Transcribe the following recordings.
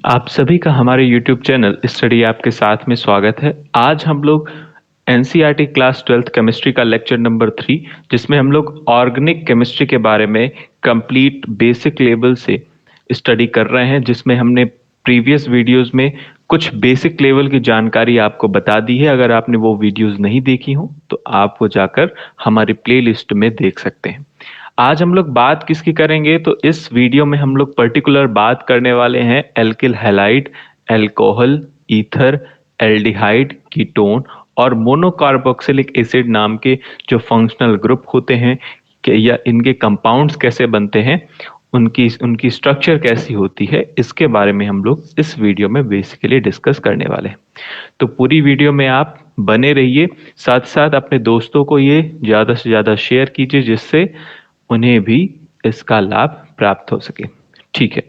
आप सभी का हमारे YouTube चैनल स्टडी ऐप के साथ में स्वागत है। आज हम लोग एनसीईआरटी क्लास 12th केमिस्ट्री का लेक्चर नंबर 3 जिसमें हम लोग ऑर्गेनिक केमिस्ट्री के बारे में कंप्लीट बेसिक लेवल से स्टडी कर रहे हैं, जिसमें हमने प्रीवियस वीडियोस में कुछ बेसिक लेवल की जानकारी आपको बता दी है। अगर आपने वो वीडियोस नहीं देखी हो तो आप वो जाकर हमारी प्लेलिस्ट में देख सकते हैं। आज हम लोग बात किसकी करेंगे, तो इस वीडियो में हम लोग पर्टिकुलर बात करने वाले हैं alkyl halide, alcohol, ether, aldehyde, ketone और मोनोकार्बोक्सिलिक एसिड नाम के जो फंक्शनल ग्रुप होते हैं या इनके कंपाउंड्स कैसे बनते हैं, उनकी उनकी स्ट्रक्चर कैसी होती है, इसके बारे में हम लोग इस वीडियो में बेसिकली डिस्कस करने वाले हैं। तो पूरी वीडियो में आप बने रहिए, साथ साथ अपने दोस्तों को ये ज़्यादा से ज़्यादा शेयर कीजिए जिससे उन्हें भी इसका लाभ प्राप्त हो सके। ठीक है,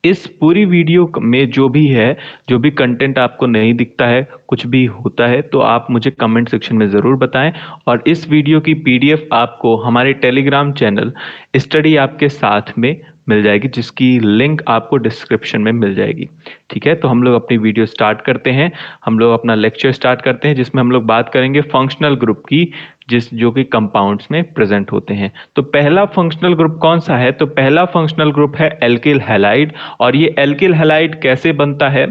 इस पूरी वीडियो में जो भी है, जो भी कंटेंट आपको नहीं दिखता है, कुछ भी होता है तो आप मुझे कमेंट सेक्शन में ज़रूर बताएं। और इस वीडियो की पीडीएफ आपको हमारे टेलीग्राम चैनल स्टडी आपके साथ में मिल जाएगी, जिसकी लिंक आपको डिस्क्रिप्शन में मिल जाएगी। ठीक है, तो हम लोग अपनी वीडियो स्टार्ट करते हैं। हम लोग अपना लेक्चर स्टार्ट करते हैं जिसमें हम लोग बात करेंगे फंक्शनल ग्रुप की, जो कि कंपाउंड्स में प्रेजेंट होते हैं। तो पहला फंक्शनल ग्रुप कौन सा है, तो पहला फंक्शनल ग्रुप है एल्किल हैलाइड। और ये एल्किल हैलाइड कैसे बनता है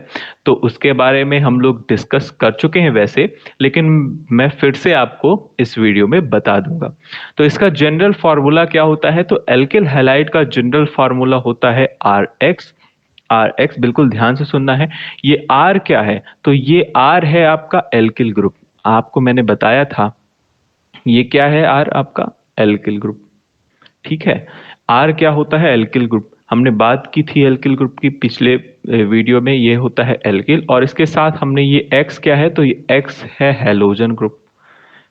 तो उसके बारे में हम लोग डिस्कस कर चुके हैं वैसे, लेकिन मैं फिर से आपको इस वीडियो में बता दूंगा। तो इसका जनरल फार्मूला क्या होता है, तो एल्किल हैलाइड का जनरल फार्मूला होता है आर एक्स। आर एक्स बिल्कुल ध्यान से सुनना है। ये आर क्या है, तो ये आर है आपका एल्किल ग्रुप। आपको मैंने बताया था ये क्या है, आर आपका एल्किल ग्रुप। ठीक है, आर क्या होता है, एल्किल ग्रुप। हमने बात की थी एल्किल ग्रुप की पिछले वीडियो में। ये होता है एल्किल और इसके साथ हमने ये एक्स क्या है, तो ये एक्स है हैलोजन ग्रुप।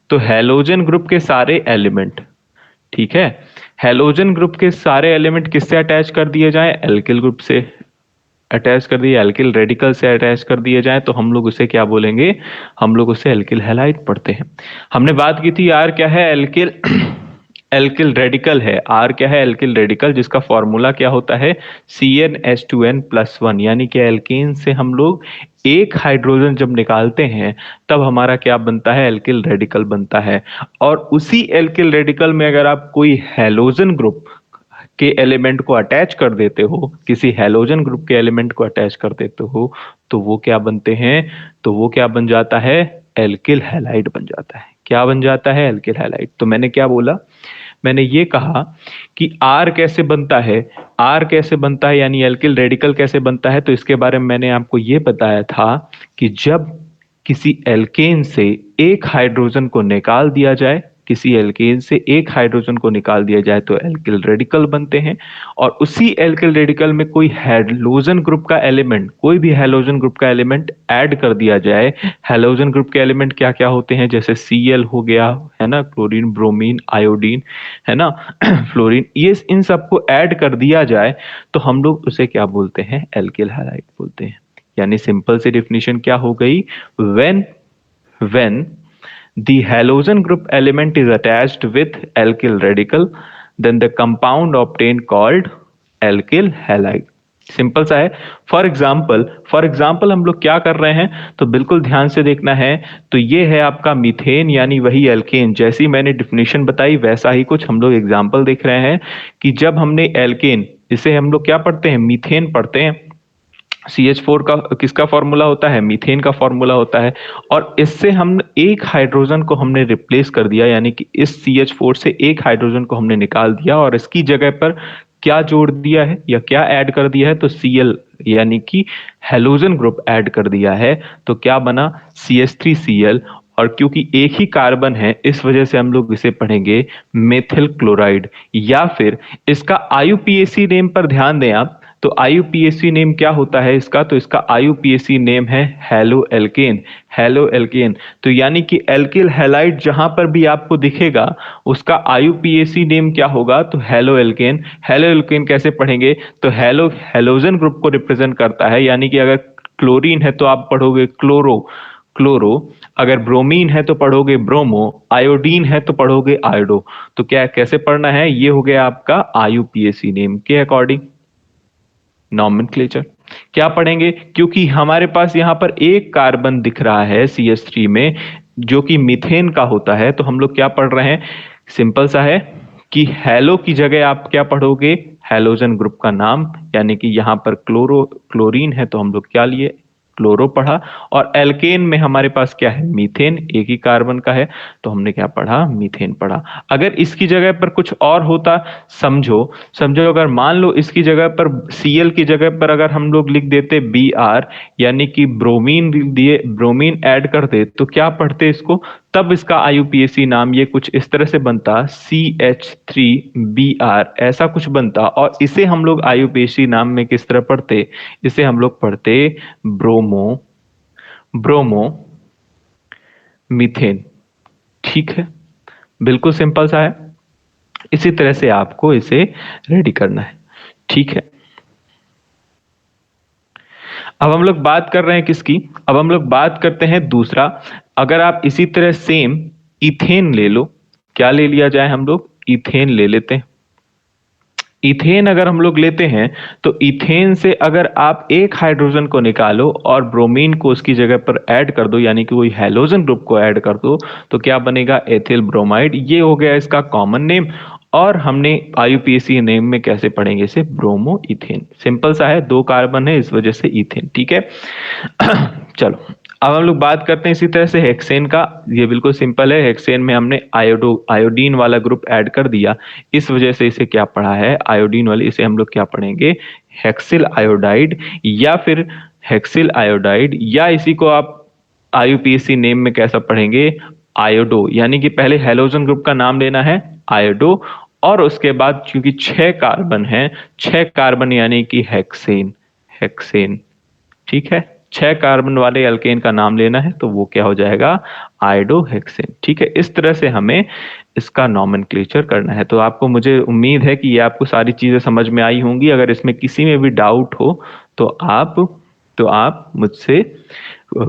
तो हैलोजन ग्रुप के सारे एलिमेंट, ठीक है, हैलोजन ग्रुप के सारे एलिमेंट किससे अटैच कर दिए जाए, एल्किल ग्रुप से अटैच कर दिए, एल्किल रेडिकल से अटैच कर दिए जाए तो हम लोग उसे क्या बोलेंगे, हम लोग उसे एल्किल हैलाइड पढ़ते हैं। हमने बात की थी आर क्या है, एल्किल एल्किल रेडिकल है। आर क्या है, एल्किल रेडिकल, जिसका फॉर्मूला क्या होता है, CnH2n+1। यानी कि एल्केन से हम लोग एक हाइड्रोजन जब निकालते हैं तब हमारा क्या बनता है, एल्किल रेडिकल बनता है। और उसी एल्किल रेडिकल में अगर आप कोई हैलोजन ग्रुप के एलिमेंट को अटैच कर देते हो, किसी हैलोजन ग्रुप के एलिमेंट को अटैच कर देते हो, तो वो क्या बनते हैं, तो वो क्या बन जाता है, एल्किल हैलाइड बन जाता है। क्या बन जाता है, एल्किल हैलाइड। तो मैंने क्या बोला, मैंने ये कहा कि आर कैसे बनता है, आर कैसे बनता है यानी एल्किल रेडिकल कैसे बनता है, तो इसके बारे में मैंने आपको ये बताया था कि जब किसी एल्केन से एक हाइड्रोजन को निकाल दिया जाए, किसी एल्केन से एक हाइड्रोजन को निकाल दिया जाए तो एल्किल रेडिकल बनते हैं। और उसी एल्किल रेडिकल में कोई हैलोजन ग्रुप का एलिमेंट, कोई भी हैलोजन ग्रुप का एलिमेंट ऐड कर दिया जाए। हैलोजन ग्रुप के एलिमेंट क्या क्या होते हैं, जैसे Cl हो गया है ना, क्लोरीन, ब्रोमीन, आयोडीन है ना, फ्लोरीन, ये इन सबको ऐड कर दिया जाए तो हम लोग उसे क्या बोलते हैं, एल्किल हैलाइड बोलते हैं। यानी सिंपल सी डेफिनेशन क्या हो गई, when the halogen group element is attached with alkyl radical, then the compound obtained called alkyl halide। Simple सा है। फॉर एग्जाम्पल हम लोग क्या कर रहे हैं, तो बिल्कुल ध्यान से देखना है। तो ये है आपका मीथेन, यानी वही एल्केन, जैसी मैंने डिफिनेशन बताई वैसा ही कुछ हम लोग एग्जाम्पल देख रहे हैं कि जब हमने एल्केन, इसे हम लोग क्या पढ़ते हैं, मीथेन पढ़ते हैं। CH4 का किसका फॉर्मूला होता है, मीथेन का फॉर्मूला होता है। और इससे हम एक हाइड्रोजन को हमने रिप्लेस कर दिया, यानी कि इस CH4 से एक हाइड्रोजन को हमने निकाल दिया और इसकी जगह पर क्या जोड़ दिया है या क्या ऐड कर दिया है, तो Cl यानी कि हैलोजन ग्रुप ऐड कर दिया है। तो क्या बना, CH3Cl। और क्योंकि एक ही कार्बन है इस वजह से हम लोग इसे पढ़ेंगे मेथिल क्लोराइड, या फिर इसका IUPAC नेम पर ध्यान दें आप। तो IUPAC नेम क्या होता है इसका, तो इसका IUPAC नेम है हेलो एल्केन। हेलो एल्केन, तो यानी कि एल्किल हैलाइड जहां पर भी आपको दिखेगा उसका IUPAC नेम क्या होगा, तो हेलो एल्केन। हेलो एल्केन कैसे पढ़ेंगे, तो हेलो हैलोजन ग्रुप को रिप्रेजेंट करता है, यानी कि अगर क्लोरीन है तो आप पढ़ोगे क्लोरो, क्लोरो। अगर ब्रोमीन है तो पढ़ोगे ब्रोमो, आयोडीन है तो पढ़ोगे आयोडो। तो क्या कैसे पढ़ना है, ये हो गया आपका IUPAC नेम के अकॉर्डिंग नॉमेनक्लेचर। क्या पढ़ेंगे? क्योंकि हमारे पास यहाँ पर एक कार्बन दिख रहा है CH3 में जो कि मीथेन का होता है, तो हम लोग क्या पढ़ रहे हैं? सिंपल सा है कि हैलो की जगह आप क्या पढ़ोगे? हैलोजन ग्रुप का नाम, यानी कि यहाँ पर क्लोरीन है तो हम लोग क्या लिए? क्लोरो पढ़ा। और एल्केन में हमारे पास क्या है? मीथेन, एक ही कार्बन का है, तो हमने क्या पढ़ा? मीथेन पढ़ा। अगर इसकी जगह पर कुछ और होता, समझो समझो अगर मान लो इसकी जगह पर Cl की जगह पर अगर हम लोग लिख देते Br, यानी कि ब्रोमीन दिए, ब्रोमीन ऐड कर दे, तो क्या पढ़ते इसको? तब इसका IUPAC नाम ये कुछ इस तरह से बनता, CH3Br, ऐसा कुछ बनता। और इसे हम लोग IUPAC नाम में किस तरह पढ़ते? इसे हम लोग पढ़ते ब्रोमो ब्रोमो मीथेन। ठीक है, बिल्कुल सिंपल सा है। इसी तरह से आपको इसे रेडी करना है। ठीक है, अब हम लोग बात कर रहे हैं किसकी? अब हम लोग बात करते हैं दूसरा। अगर आप इसी तरह सेम इथेन ले लो, क्या ले लिया जाए? हम लोग इथेन ले लेते हैं। इथेन अगर हम लोग लेते हैं तो इथेन से अगर आप एक हाइड्रोजन को निकालो और ब्रोमीन को उसकी जगह पर ऐड कर दो, यानी कि कोई हैलोजन ग्रुप को ऐड कर दो, तो क्या बनेगा? Ethyl bromide. ये हो गया इसका कॉमन नेम। और हमने IUPAC नेम में कैसे पढ़ेंगे इसे? Bromo ethane. सिंपल सा है, दो कार्बन है इस वजह से इथेन। ठीक है। चलो, अब हम लोग बात करते हैं इसी तरह से हेक्सेन का। ये बिल्कुल सिंपल है, हेक्सेन में हमने आयोडीन वाला ग्रुप ऐड कर दिया, इस वजह से इसे क्या पढ़ा है? आयोडीन वाली। इसे हम लोग क्या पढ़ेंगे? हेक्सिल आयोडाइड, या फिर हेक्सिल आयोडाइड, या इसी को आप IUPAC नेम में कैसा पढ़ेंगे? आयोडो। यानी कि पहले हेलोजन ग्रुप का नाम लेना है, आयोडो, और उसके बाद क्योंकि 6 कार्बन है, 6 कार्बन यानी कि हेक्सेन। हेक्सेन, ठीक है। 6 कार्बन वाले अल्केन का नाम लेना है, तो वो क्या हो जाएगा? आयोडोहेक्सेन। ठीक है, इस तरह से हमें इसका नॉमेनक्लेचर करना है। तो आपको, मुझे उम्मीद है कि ये आपको सारी चीजें समझ में आई होंगी। अगर इसमें किसी में भी डाउट हो तो आप मुझसे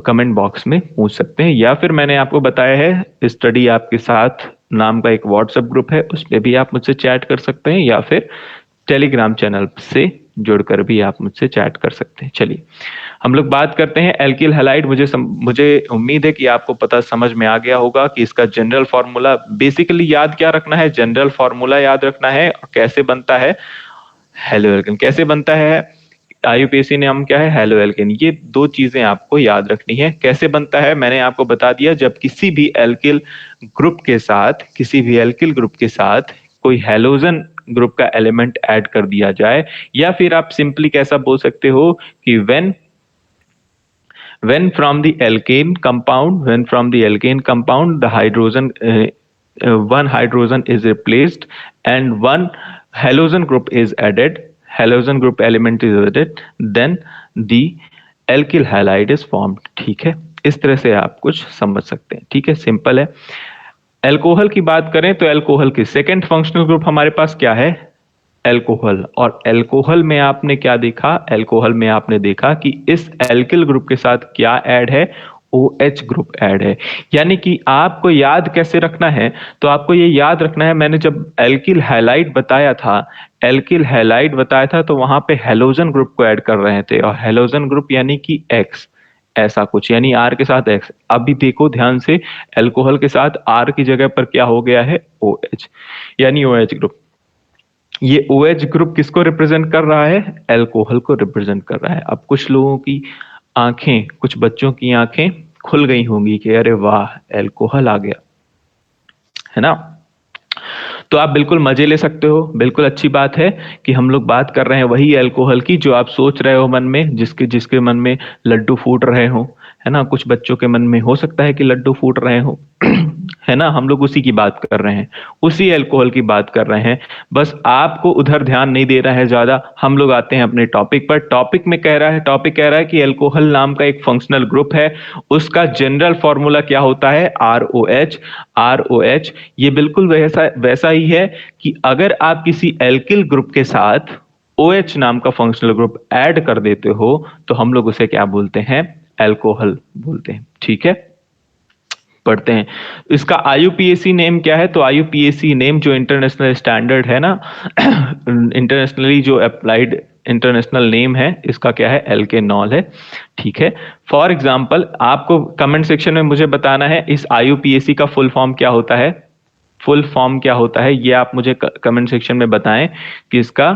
कमेंट बॉक्स में पूछ सकते हैं, या फिर मैंने आपको बताया है स्टडी आपके साथ नाम का एक व्हाट्सएप ग्रुप है, उस पर भी आप मुझसे चैट कर सकते हैं, या फिर टेलीग्राम चैनल से जुड़कर भी आप मुझसे चैट कर सकते हैं। चलिए, हम लोग बात करते हैं एल्किल हैलाइड। मुझे उम्मीद है कि आपको पता समझ में आ गया होगा कि इसका जनरल फॉर्मूला बेसिकली याद क्या रखना है? जनरल फॉर्मूला याद रखना है। कैसे बनता है हेलो एल्किन? कैसे बनता है? IUPAC नाम क्या है? Halo alkene. ये दो चीजें आपको याद रखनी है। कैसे बनता है मैंने आपको बता दिया। जब किसी भी एल्किल ग्रुप के साथ कोई हेलोजन ग्रुप का एलिमेंट ऐड कर दिया जाए, या फिर आप सिंपली कैसा बोल सकते हो कि when from the alkane compound the hydrogen one hydrogen is replaced and one halogen group is added, halogen group element is added, then the alkyl halide is formed। ठीक है, इस तरह से आप कुछ समझ सकते हैं। ठीक है, सिंपल है। एल्कोहल की बात करें तो एल्कोहल की सेकंड फंक्शनल ग्रुप हमारे पास क्या है? एल्कोहल। और एल्कोहल में आपने क्या देखा? एल्कोहल में आपने देखा कि इस एल्किल ग्रुप के साथ क्या ऐड है? OH ग्रुप ऐड है। यानी कि आपको याद कैसे रखना है? तो आपको ये याद रखना है, मैंने जब एल्किल हैलाइड बताया था तो वहां पे हेलोजन ग्रुप को ऐड कर रहे थे, और हेलोजन ग्रुप यानी कि X, ऐसा कुछ, यानी R के साथ X। अभी देखो ध्यान से, एल्कोहल के साथ R की जगह पर क्या हो गया है? OH, यानी OH ग्रुप। ये OH ग्रुप किसको रिप्रेजेंट कर रहा है? एल्कोहल को रिप्रेजेंट कर रहा है। अब कुछ लोगों की आंखें, कुछ बच्चों की आंखें खुल गई होंगी कि अरे वाह, एल्कोहल आ गया, है ना? तो आप बिल्कुल मजे ले सकते हो। बिल्कुल अच्छी बात है कि हम लोग बात कर रहे हैं वही एल्कोहल की जो आप सोच रहे हो मन में, जिसके जिसके मन में लड्डू फूट रहे हो, है ना? कुछ बच्चों के मन में हो सकता है कि लड्डू फूट रहे हो, है ना? हम लोग उसी की बात कर रहे हैं, उसी एल्कोहल की बात कर रहे हैं। बस आपको उधर ध्यान नहीं दे रहा है ज्यादा। हम लोग आते हैं अपने टॉपिक पर। टॉपिक कह रहा है कि एल्कोहल नाम का एक फंक्शनल ग्रुप है, उसका जनरल फॉर्मूला क्या होता है? ROH। ये बिल्कुल वैसा वैसा ही है कि अगर आप किसी एल्किल ग्रुप के साथ OH नाम का फंक्शनल ग्रुप ऐड कर देते हो तो हम लोग उसे क्या बोलते हैं? एल्कोहल बोलते हैं। ठीक है, पढ़ते हैं। इसका IUPAC नेम क्या है? तो IUPAC नेम जो इंटरनेशनल स्टैंडर्ड है ना, इंटरनेशनली जो अप्लाइड इंटरनेशनल नेम है इसका क्या है, एल्केनॉल है। ठीक है, फॉर एग्जाम्पल आपको कमेंट सेक्शन में मुझे बताना है इस IUPAC का फुल फॉर्म क्या होता है, फुल फॉर्म क्या होता है, ये आप मुझे कमेंट सेक्शन में बताएं कि इसका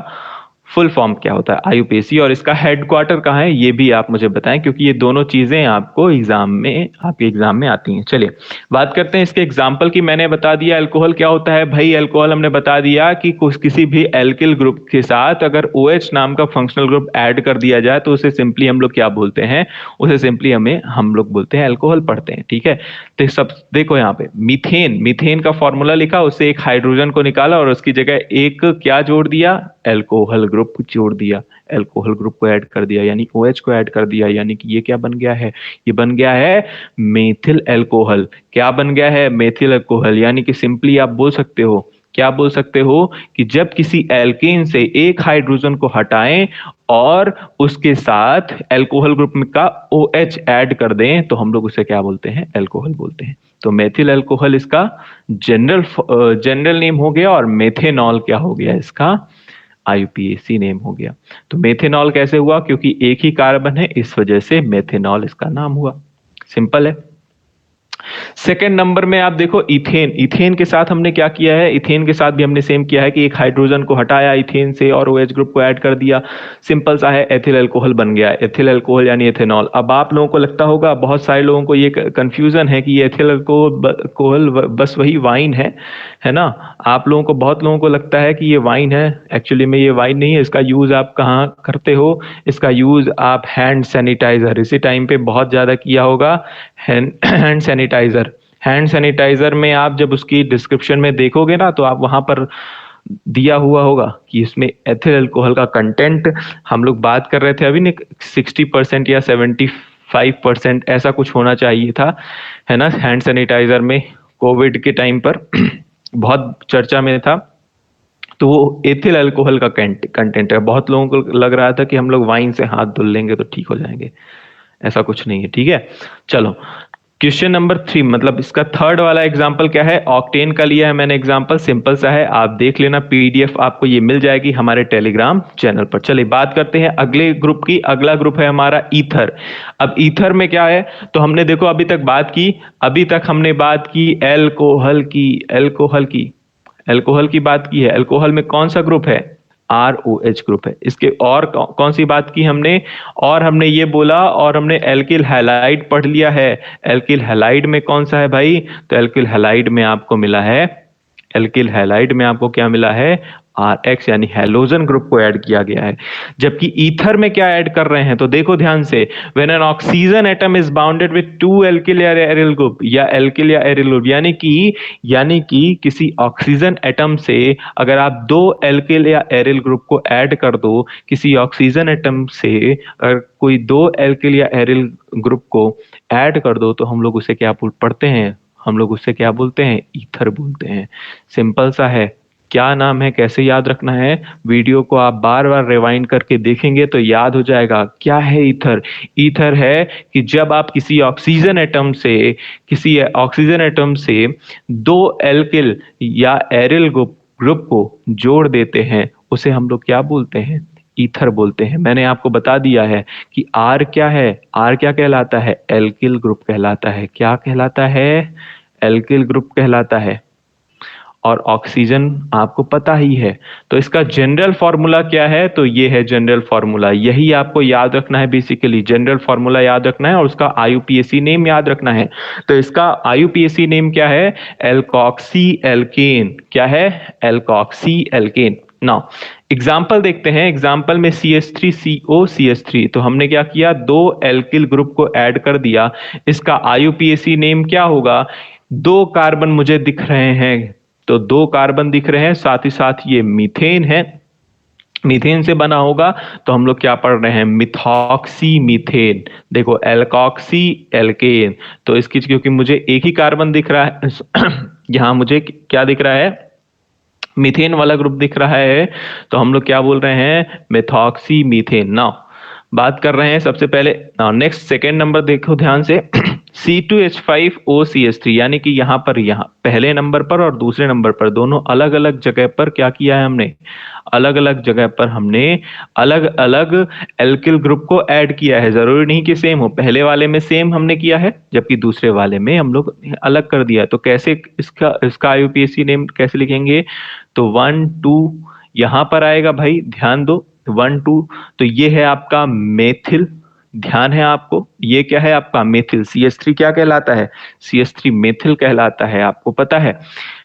फुल फॉर्म क्या होता है IUPAC, और इसका हेडक्वार्टर कहाँ है ये भी आप मुझे बताएं, क्योंकि ये दोनों चीजें आपको एग्जाम में, आपके एग्जाम में आती हैं। चलिए बात करते हैं इसके एग्जाम्पल की। मैंने बता दिया अल्कोहल क्या होता है भाई, अल्कोहल हमने बता दिया कि किसी भी एल्किल ग्रुप के साथ अगर OH नाम का फंक्शनल ग्रुप ऐड कर दिया जाए तो उसे सिंपली हम लोग क्या बोलते हैं, उसे सिंपली हम लोग बोलते हैं अल्कोहल पढ़ते हैं। ठीक है, तो सब देखो यहाँ पे मीथेन, मीथेन का फॉर्मूला लिखा, उससे एक हाइड्रोजन को निकाला और उसकी जगह एक क्या जोड़ दिया, एल्कोहल ग्रुप जोड़ दिया, एल्कोहल ग्रुप को ऐड कर दिया, यानी OH को ऐड कर दिया, यानी कि ये क्या बन गया है, ये बन गया है मेथिल अल्कोहल। क्या बन गया है, मेथिल अल्कोहल। यानी कि सिंपली आप बोल सकते हो, क्या बोल सकते हो कि जब किसी एल्केन से एक हाइड्रोजन को हटाएं और उसके साथ एल्कोहल ग्रुप में का OH ऐड कर दें तो हम लोग उसे क्या बोलते हैं, एल्कोहल बोलते हैं। तो मेथिल अल्कोहल इसका जनरल नेम हो गया, और मेथेनॉल क्या हो गया, इसका IUPAC नेम हो गया। तो मेथेनॉल कैसे हुआ, क्योंकि एक ही कार्बन है, इस वजह से मेथेनॉल इसका नाम हुआ। सिंपल है। सेकेंड नंबर में आप देखो इथेन, इथेन के साथ हमने क्या किया है, इथेन के साथ भी हमने सेम किया है कि एक हाइड्रोजन को हटाया इथेन से और OH ग्रुप को ऐड कर दिया, सिंपल सा है, एथिल अल्कोहल बन गया। एथिल अल्कोहल यानी एथेनॉल। अब आप लोगों को लगता होगा, बहुत सारे लोगों को ये कंफ्यूजन है कि ये एथिल अल्कोहल बस वही वाइन है ना। आप लोगों को, बहुत लोगों को लगता है कि ये वाइन है, एक्चुअली में ये वाइन नहीं है। इसका यूज आप कहाँ करते हो, इसका यूज आप हैंड सैनिटाइजर, इसी टाइम पे बहुत ज्यादा किया होगा, हैंड सैनिटाइजर। हैंड सैनिटाइजर में आप जब उसकी डिस्क्रिप्शन में देखोगे ना, तो आप वहां पर दिया हुआ होगा कि इसमें एथिल अल्कोहल का कंटेंट, हम लोग बात कर रहे थे अभी ने 60% या 75% ऐसा कुछ होना चाहिए था, है ना, हैंड सैनिटाइजर में। कोविड के टाइम पर बहुत चर्चा में था। तो वो एथिल अल्कोहल का कंटेंट है। बहुत लोगों को लग रहा था कि हम लोग वाइन से हाथ धुल लेंगे तो ठीक हो जाएंगे, ऐसा कुछ नहीं है। ठीक है, चलो क्वेश्चन नंबर 3, मतलब इसका थर्ड वाला एग्जांपल क्या है, ऑक्टेन का लिया है मैंने एग्जांपल, सिंपल सा है, आप देख लेना, PDF आपको ये मिल जाएगी हमारे टेलीग्राम चैनल पर। चलिए बात करते हैं अगले ग्रुप की। अगला ग्रुप है हमारा ईथर। अब ईथर में क्या है, तो हमने देखो अभी तक बात की, अभी तक हमने बात की एल्कोहल की, एल्कोहल की बात की है। एल्कोहल में कौन सा ग्रुप है, ROH ग्रुप है। इसके और कौन सी बात की हमने, और हमने ये बोला, और हमने एल्किल हैलाइड पढ़ लिया है। एल्किल हैलाइड में कौन सा है भाई, तो एल्किल हैलाइड में आपको मिला है, एल्किल हैलाइड में आपको क्या मिला है, RX, यानी हैलोजन ग्रुप को ऐड किया गया है। जबकि ईथर में क्या ऐड कर रहे हैं, तो देखो ध्यान से, when an oxygen atom is bounded with 2 alkyl या एरिल ग्रुप, या एल्किल या एरिल ग्रुप, यानी कि किसी ऑक्सीजन एटम से अगर आप 2 एल्किल या एरिल ग्रुप को ऐड कर दो, किसी ऑक्सीजन एटम से अगर कोई 2 एल्किल या एरिल ग्रुप को ऐड कर दो, तो हम लोग उसे क्या पढ़ते हैं, हम लोग उससे क्या बोलते हैं, ईथर बोलते हैं। सिंपल सा है। क्या नाम है, कैसे याद रखना है, वीडियो को आप बार बार रिवाइंड करके देखेंगे तो याद हो जाएगा। क्या है ईथर, ईथर है कि जब आप किसी ऑक्सीजन एटम से 2 एल्किल या एरिल ग्रुप को जोड़ देते हैं, उसे हम लोग क्या बोलते हैं, ईथर बोलते हैं। मैंने आपको बता दिया है कि R क्या है, R क्या कहलाता है, एल्किल ग्रुप कहलाता है। क्या कहलाता है, एल्किल ग्रुप कहलाता है। और ऑक्सीजन आपको पता ही है। तो इसका जनरल फॉर्मूला क्या है, तो ये है जनरल फॉर्मूला, यही आपको याद रखना है। बेसिकली जनरल फॉर्मूला याद रखना है और उसका IUPAC नेम याद रखना है। तो इसका IUPAC नेम क्या है, एल्कॉक्सी एल्केन। क्या है, एल्कॉक्सी एल्केन। नाउ एग्जाम्पल देखते हैं। एग्जाम्पल में CH3COCH3, तो हमने क्या किया, 2 एल्किल ग्रुप को ऐड कर दिया। इसका IUPAC नेम क्या होगा, 2 कार्बन मुझे दिख रहे हैं, तो 2 कार्बन दिख रहे हैं, साथ ही साथ ये मीथेन है, मीथेन से बना होगा, तो हम लोग क्या पढ़ रहे हैं, मिथॉक्सी मीथेन। देखो एल्कॉक्सी एल्केन, तो इसकी क्योंकि मुझे एक ही कार्बन दिख रहा है यहां मुझे क्या दिख रहा है, मीथेन वाला ग्रुप दिख रहा है, तो हम लोग क्या बोल रहे हैं, मेथॉक्सी मीथेन। नाउ बात कर रहे हैं सबसे पहले। नेक्स्ट सेकेंड नंबर देखो ध्यान से C2H5OCH3, यानी कि यहाँ पर, यहाँ पहले नंबर पर और दूसरे नंबर पर दोनों अलग अलग जगह पर क्या किया है हमने, अलग अलग जगह पर हमने अलग अलग एल्किल ग्रुप को ऐड किया है। जरूरी नहीं कि सेम हो, पहले वाले में सेम हमने किया है जबकि दूसरे वाले में हम लोग अलग कर दिया। तो कैसे इसका इसका आईयूपीएसी नेम कैसे लिखेंगे, तो 1 2 यहां पर आएगा भाई, ध्यान दो 1 2, तो ये है आपका मेथिल, ध्यान है आपको, ये क्या है आपका मेथिल। CH3 क्या कहलाता है, CH3 मेथिल कहलाता है, आपको पता है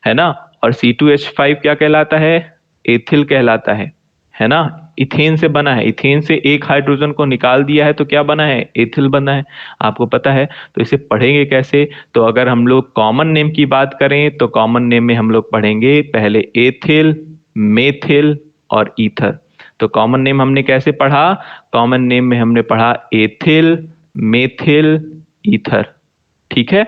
ना। और C2H5 क्या कहलाता है, एथिल कहलाता है ना। इथेन से बना है, इथेन से एक हाइड्रोजन को निकाल दिया है तो क्या बना है, एथिल बना है, आपको पता है। तो इसे पढ़ेंगे कैसे, तो अगर हम लोग कॉमन नेम की बात करें तो कॉमन नेम में हम लोग पढ़ेंगे पहले एथिल, मेथिल और ईथर। तो कॉमन नेम हमने कैसे पढ़ा, कॉमन नेम में हमने पढ़ा एथिल, मेथिल, ईथर, ठीक है।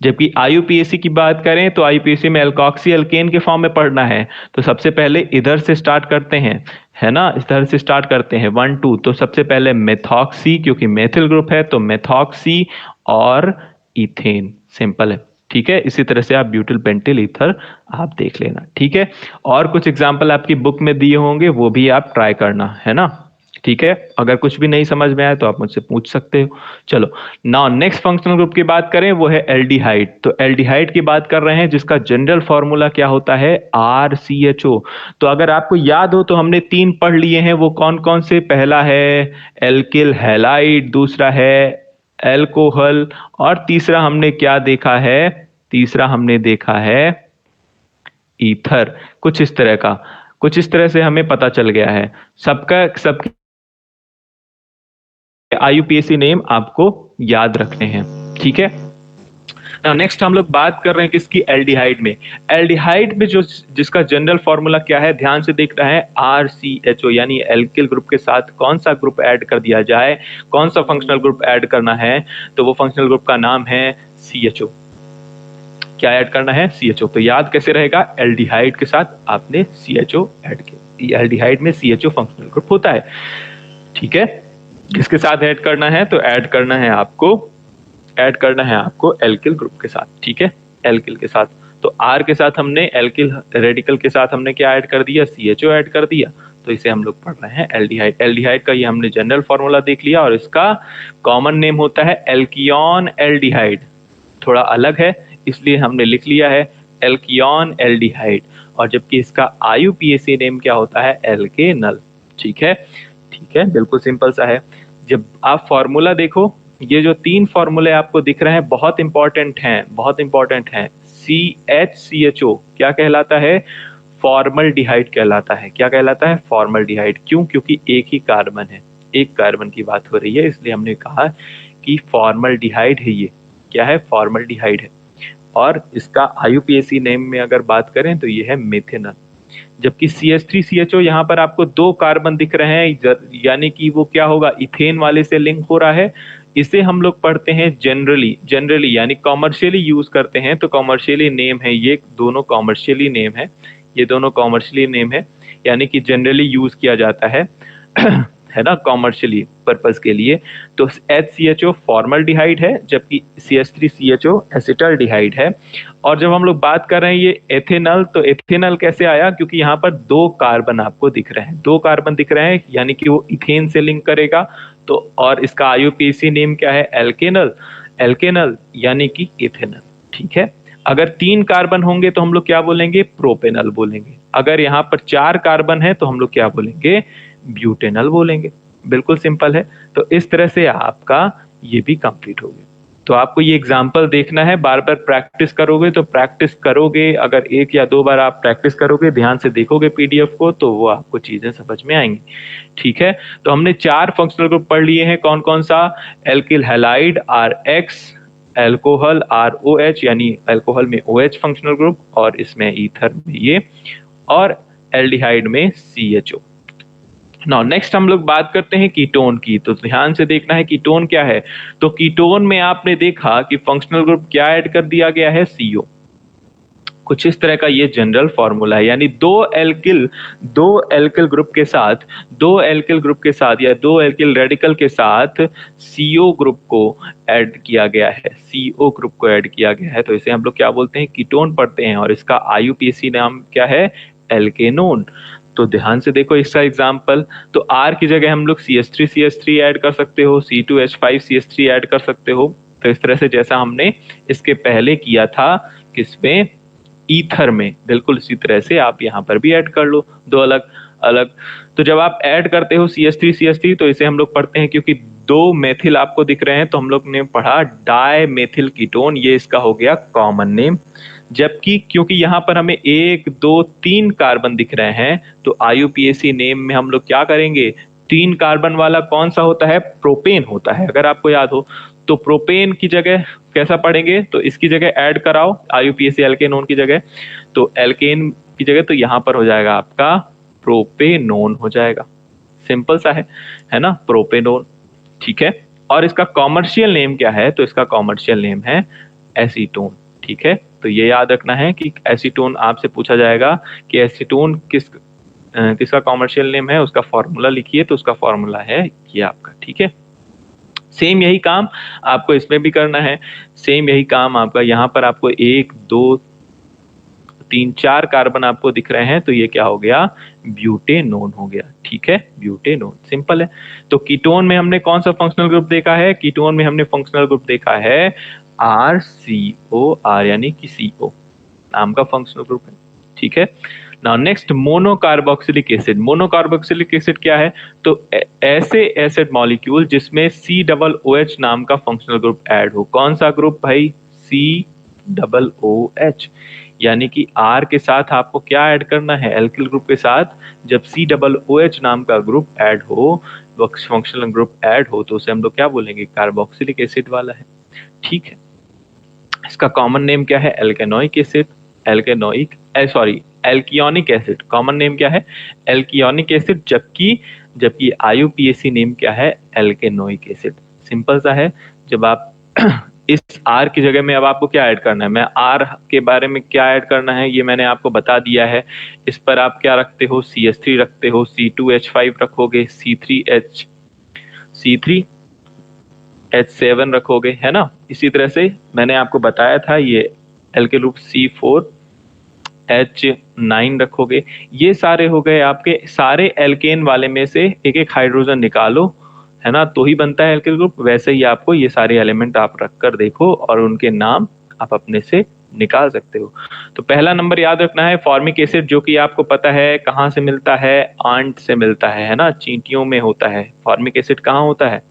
जबकि आईयूपीएसी की बात करें तो आईयूपीएसी में एल्कॉक्सी एल्केन के फॉर्म में पढ़ना है, तो सबसे पहले इधर से स्टार्ट करते हैं, है ना, इधर से स्टार्ट करते हैं 1 2। तो सबसे पहले मेथॉक्सी, क्योंकि मेथिल ग्रुप है तो मेथॉक्सी और इथेन, सिंपल है, ठीक है। इसी तरह से आप ब्यूटिल पेंटिल ईथर आप देख लेना, ठीक है। और कुछ एग्जाम्पल आपकी बुक में दिए होंगे, वो भी आप ट्राई करना, है ना, ठीक है। अगर कुछ भी नहीं समझ में आए तो आप मुझसे पूछ सकते हो। चलो, नाउ नेक्स्ट फंक्शनल ग्रुप की बात करें, वो है एल्डिहाइड। तो एल्डिहाइड की बात कर रहे हैं जिसका जनरल फॉर्मूला क्या होता है, RCHO। तो अगर आपको याद हो तो हमने 3 पढ़ लिए हैं, वो कौन कौन से, पहला है एल्किल हैलाइड, दूसरा है एल्कोहल, और तीसरा हमने क्या देखा है, तीसरा हमने देखा है ईथर। कुछ इस तरह का, कुछ इस तरह से हमें पता चल गया है। सबका सबके आईयूपीएसी नेम आपको याद रखने हैं, ठीक है। नेक्स्ट हम लोग बात कर रहे हैं किसकी, एल्डिहाइड में। एल्डिहाइड में जो जिसका जनरल फॉर्मूला क्या है, ध्यान से देखना है RCHO, यानी एल्किल ग्रुप के साथ कौन सा ग्रुप ऐड कर दिया जाए, कौन सा फंक्शनल ग्रुप ऐड करना है, तो वो फंक्शनल ग्रुप का नाम है CHO। क्या ऐड करना है, CHO। तो याद कैसे रहेगा, एल्डिहाइड के साथ आपने CHO ऐड किया, एल्डिहाइड में CHO फंक्शनल ग्रुप होता है, ठीक है। किसके साथ ऐड करना है, तो ऐड करना है आपको, ऐड करना है आपको एल्किल ग्रुप के साथ, ठीक है, एल्किल के साथ। तो R के साथ हमने एल्किल रेडिकल के साथ हमने क्या ऐड कर दिया, CHO ऐड कर दिया, तो इसे हम लोग पढ़ रहे हैं एल्डिहाइड। एल्डिहाइड का ये हमने जनरल फॉर्मूला देख लिया, और इसका कॉमन नेम होता है एल्कियन एल्डिहाइड, थोड़ा अलग है इसलिए हमने लिख लिया है एल्कियन एल्डिहाइड। और जबकि इसका आईयूपीएसी नेम क्या होता है, एल्केनल, ठीक है, ठीक है, बिल्कुल सिंपल सा है। जब आप फॉर्मूला देखो, ये जो 3 फॉर्मूले आपको दिख रहे हैं बहुत इंपॉर्टेंट हैं, बहुत इंपॉर्टेंट हैं। CHCHO क्या कहलाता है, फॉर्मल्डिहाइड कहलाता है। क्या कहलाता है, फॉर्मल्डिहाइड। क्यों, क्योंकि एक ही कार्बन है, एक कार्बन की बात हो रही है, इसलिए हमने कहा कि फॉर्मल्डिहाइड है ये, क्या है, फॉर्मल्डिहाइड है। और इसका आईयूपीएसी नेम में अगर बात करें तो ये है मेथेनल। जबकि CH3CHO यहाँ पर आपको 2 कार्बन दिख रहे हैं, यानी कि वो क्या होगा, इथेन वाले से लिंक हो रहा है। इसे हम लोग पढ़ते हैं जनरली, जनरली यानी कॉमर्शियली यूज करते हैं, तो कॉमर्शियली नेम है ये, दोनों कॉमर्शियली नेम है, ये दोनों कॉमर्शियली नेम है, यानी कि जनरली यूज किया जाता है है ना, कॉमर्शियली पर्पस के लिए। तो HCHO फॉर्मल्डिहाइड है, जबकि CH3CHO एसिटल्डिहाइड है। और जब हम लोग बात कर रहे हैं ये एथेनल, तो एथेनल कैसे आया, क्योंकि यहाँ पर 2 कार्बन आपको दिख रहे हैं, 2 कार्बन दिख रहे हैं, यानी कि वो इथेन से लिंक करेगा। तो और इसका आईयूपीएसी नेम क्या है, एल्केनल, एल्केनल यानी कि इथेनल, ठीक है। अगर 3 कार्बन होंगे तो हम लोग क्या बोलेंगे, प्रोपेनल बोलेंगे। अगर यहाँ पर 4 कार्बन है तो हम लोग क्या बोलेंगे, ब्यूटेनल बोलेंगे। बिल्कुल सिंपल है। तो इस तरह से आपका ये भी कंप्लीट हो गया। तो आपको ये एग्जाम्पल देखना है, बार बार प्रैक्टिस करोगे, तो प्रैक्टिस करोगे, अगर 1 या 2 बार आप प्रैक्टिस करोगे, ध्यान से देखोगे पीडीएफ को, तो वो आपको चीजें समझ में आएंगी, ठीक है। तो हमने 4 फंक्शनल ग्रुप पढ़ लिए हैं, कौन कौन सा, alkyl halide RX, alcohol ROH, यानी एल्कोहल में OH फंक्शनल ग्रुप, और इसमें ईथर में ये, और एल्डिहाइड में CHO। नाउ नेक्स्ट हम लोग बात करते हैं कीटोन की। तो ध्यान से देखना है कीटोन क्या है। तो कीटोन में आपने देखा कि फंक्शनल ग्रुप क्या ऐड कर दिया गया है, CO। कुछ इस तरह का ये जनरल फॉर्मूला है, यानी दो एल्किल ग्रुप के साथ या दो एल्किल रेडिकल के साथ CO ग्रुप को ऐड किया गया है, CO ग्रुप को ऐड किया गया है, तो इसे हम लोग क्या बोलते हैं, कीटोन पढ़ते हैं, और इसका IUPAC नाम क्या है, एल्केनोन। तो ध्यान से देखो इसका एग्जाम्पल, तो R की जगह हम लोग CH3CH3 ऐड कर सकते हो, C2H5CH3 ऐड कर सकते हो। तो इस तरह से जैसा हमने इसके पहले किया था किसमें, ईथर में, बिल्कुल इसी तरह से आप यहाँ पर भी ऐड कर लो दो अलग अलग। तो जब आप ऐड करते हो CH3CH3 तो इसे हम लोग पढ़ते हैं, क्योंकि दो मेथिल आपको दिख रहे हैं तो हम लोग ने पढ़ा डाई मेथिल कीटोन, ये इसका हो गया कॉमन नेम। जबकि क्योंकि यहाँ पर हमें 1 2 3 कार्बन दिख रहे हैं तो IUPAC नेम में हम लोग क्या करेंगे, 3 कार्बन वाला कौन सा होता है, प्रोपेन होता है, अगर आपको याद हो। तो प्रोपेन की जगह कैसा पढ़ेंगे, तो इसकी जगह ऐड कराओ IUPAC एल्केनोन की जगह, तो एल्केन की जगह तो यहाँ पर हो जाएगा आपका प्रोपेनोन हो जाएगा, सिंपल सा है ना, प्रोपेनोन। ठीक है, और इसका कॉमर्शियल नेम क्या है, तो इसका कॉमर्शियल नेम है एसीटोन। ठीक है, तो ये याद रखना है कि एसीटोन आपसे पूछा जाएगा कि एसीटोन किसका कॉमर्शियल नेम है, उसका फॉर्मूला लिखिए, तो उसका फॉर्मूला है ये आपका। ठीक है, सेम यही काम आपको इसमें भी करना है, सेम यही काम आपका यहाँ पर आपको 1 2 3 4 कार्बन आपको दिख रहे हैं, तो ये क्या हो गया, ब्यूटेनोन हो गया। ठीक है, ब्यूटेनोन, सिंपल है। तो कीटोन में हमने कौन सा फंक्शनल ग्रुप देखा है, कीटोन में हमने फंक्शनल ग्रुप देखा है RCOR, यानी कि CO नाम का फंक्शनल ग्रुप है। ठीक है, now next monocarboxylic acid. Monocarboxylic acid क्या है, तो ऐसे एसिड मॉलिक्यूल जिसमें COOH नाम का फंक्शनल ग्रुप ऐड हो। कौन सा ग्रुप भाई, COOH, यानी कि R के साथ आपको क्या ऐड करना है, एल्किल ग्रुप के साथ जब COOH नाम का ग्रुप ऐड हो, फंक्शनल ग्रुप ऐड हो, तो उसे हम लोग क्या बोलेंगे, कार्बोक्सिलिक एसिड वाला है। ठीक है, इसका कॉमन नेम क्या है, एल्केनोइक एसिड, एल्कियोनिक एसिड, कॉमन नेम क्या है, एल्कियोनिक एसिड, जबकि IUPAC नेम क्या है, एल्केनोइक एसिड। सिंपल सा है। जब आप इस R की जगह में अब आपको क्या ऐड करना है, मैं R के बारे में क्या ऐड करना है ये मैंने आपको बता दिया है। इस पर आप क्या रखते हो, CH3 रखते हो, C2H5 रखोगे, C3H7 रखोगे, है ना। इसी तरह से मैंने आपको बताया था ये एल्किल ग्रुप C4H9 रखोगे। ये सारे हो गए आपके, सारे एल्केन वाले में से एक एक हाइड्रोजन निकालो, है ना, तो ही बनता है एल्किल ग्रुप। वैसे ही आपको ये सारे एलिमेंट आप रख कर देखो और उनके नाम आप अपने से निकाल सकते हो। तो पहला नंबर याद रखना है फॉर्मिक एसिड, जो कि आपको पता है कहाँ से मिलता है, आंट से मिलता है ना, चींटियों में होता है। फॉर्मिक एसिड कहाँ होता है,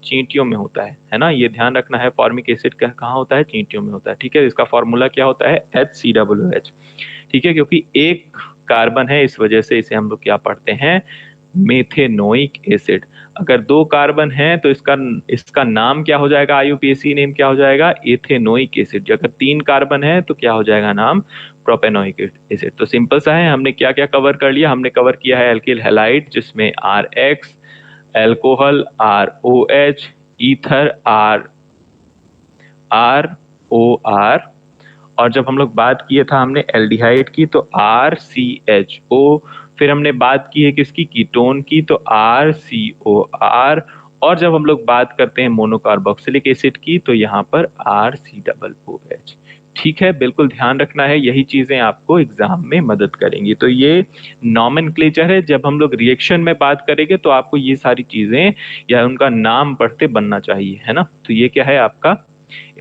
चींटियों में होता है ना, ये ध्यान रखना है। फॉर्मिक एसिड कहाँ होता है, चींटियों में होता है। ठीक है, इसका फॉर्मूला क्या होता है, HCOOH। ठीक है, क्योंकि एक कार्बन है इस वजह से इसे हम लोग क्या पढ़ते हैं, मेथेनोइक एसिड। अगर 2 कार्बन है तो इसका नाम क्या हो जाएगा, IUPAC नेम क्या हो जाएगा, एथेनोइक एसिड। अगर 3 कार्बन है तो क्या हो जाएगा नाम, प्रोपेनोइक एसिड। तो सिंपल सा है, हमने क्या क्या कवर कर लिया, हमने कवर किया है एल्किल हैलाइड जिसमें RX, alcohol ROH, ether ROR, और जब हम लोग बात किए था हमने एल्डिहाइड की तो RCHO, फिर हमने बात की है किसकी, कीटोन की, तो RCOR, और जब हम लोग बात करते हैं मोनोकार्बोक्सिलिक एसिड की तो यहाँ पर RCOOH। ठीक है, बिल्कुल ध्यान रखना है, यही चीजें आपको एग्जाम में मदद करेंगी। तो ये नॉमेनक्लेचर है, जब हम लोग रिएक्शन में बात करेंगे तो आपको ये सारी चीजें या उनका नाम पढ़ते बनना चाहिए, है ना। तो ये क्या है आपका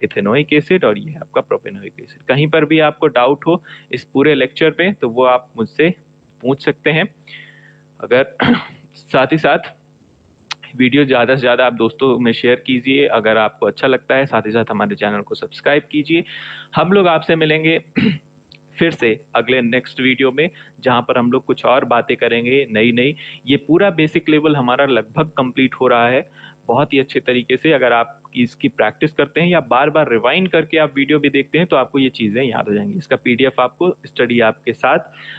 एथेनोइक एसिड और ये है आपका प्रोपेनोइक एसिड। कहीं पर भी आपको डाउट हो इस पूरे लेक्चर पे तो वो आप मुझसे पूछ सकते हैं। अगर साथ ही साथ वीडियो ज़्यादा से ज़्यादा आप दोस्तों में शेयर कीजिए अगर आपको अच्छा लगता है, साथ ही साथ हमारे चैनल को सब्सक्राइब कीजिए। हम लोग आपसे मिलेंगे फिर से अगले नेक्स्ट वीडियो में, जहां पर हम लोग कुछ और बातें करेंगे नई। ये पूरा बेसिक लेवल हमारा लगभग कंप्लीट हो रहा है बहुत ही अच्छे तरीके से। अगर आप इसकी प्रैक्टिस करते हैं या बार बार रिवाइंड करके आप वीडियो भी देखते हैं तो आपको ये चीज़ें याद हो जाएंगी। इसका PDF आपको स्टडी आपके साथ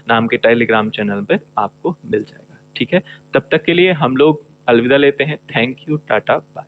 नाम के टेलीग्राम चैनल पर आपको मिल जाएगा। ठीक है, तब तक के लिए हम लोग अलविदा लेते हैं। Thank you, tata, bye.